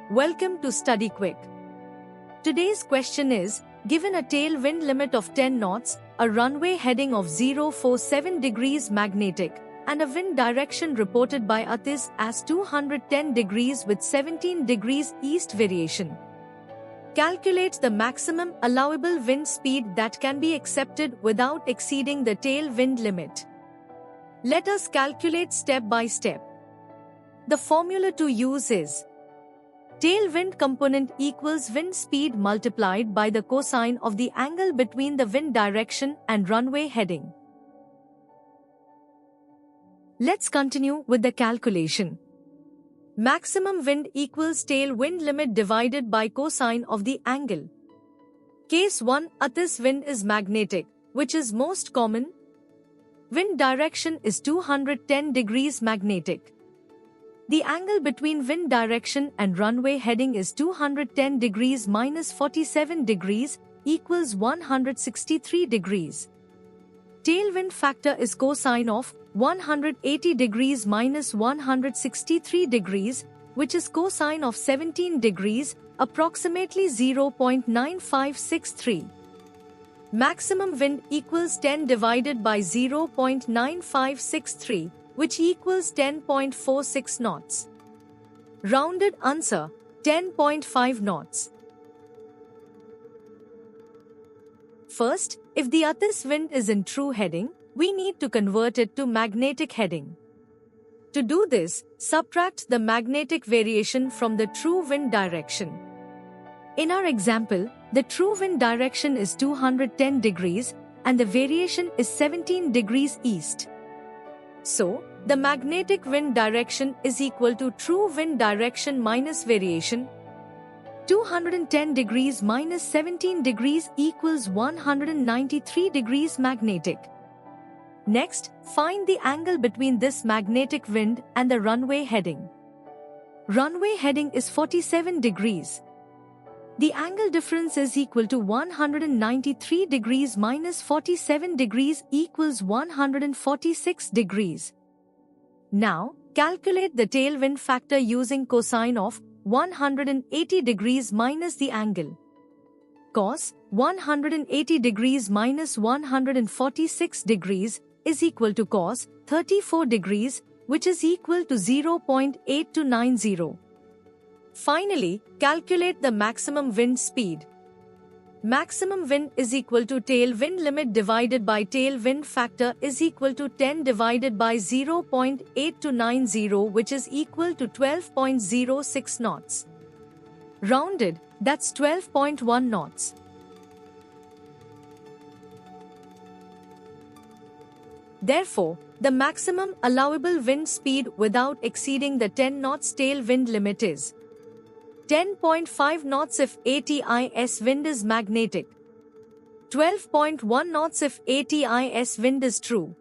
Welcome to Study Quick. Today's question is, given a tailwind limit of 10 knots, a runway heading of 047 degrees magnetic, and a wind direction reported by ATIS as 210 degrees with 17 degrees east variation. Calculate the maximum allowable wind speed that can be accepted without exceeding the tailwind limit. Let us calculate step by step. The formula to use is tailwind component equals wind speed multiplied by the cosine of the angle between the wind direction and runway heading. Let's continue with the calculation. Maximum wind equals tailwind limit divided by cosine of the angle. Case 1, ATIS wind is magnetic, which is most common. Wind direction is 210 degrees magnetic. The angle between wind direction and runway heading is 210 degrees minus 47 degrees equals 163 degrees. Tailwind factor is cosine of 180 degrees minus 163 degrees, which is cosine of 17 degrees, approximately 0.9563. Maximum wind equals 10 divided by 0.9563, which equals 10.46 knots. Rounded answer, 10.5 knots. First, if the ATIS wind is in true heading, we need to convert it to magnetic heading. To do this, subtract the magnetic variation from the true wind direction. In our example, the true wind direction is 210 degrees and the variation is 17 degrees east. So, the magnetic wind direction is equal to true wind direction minus variation. 210 degrees minus 17 degrees equals 193 degrees magnetic. Next, find the angle between this magnetic wind and the runway heading. Runway heading is 47 degrees. The angle difference is equal to 193 degrees minus 47 degrees equals 146 degrees. Now, calculate the tailwind factor using cosine of 180 degrees minus the angle. Cos 180 degrees minus 146 degrees is equal to cos 34 degrees, which is equal to 0.8290. Finally, calculate the maximum wind speed. Maximum wind is equal to tailwind limit divided by tailwind factor is equal to 10 divided by 0.8290, which is equal to 12.06 knots. Rounded, that's 12.1 knots. Therefore, the maximum allowable wind speed without exceeding the 10 knots tailwind limit is 10.5 knots if ATIS wind is magnetic, 12.1 knots if ATIS wind is true,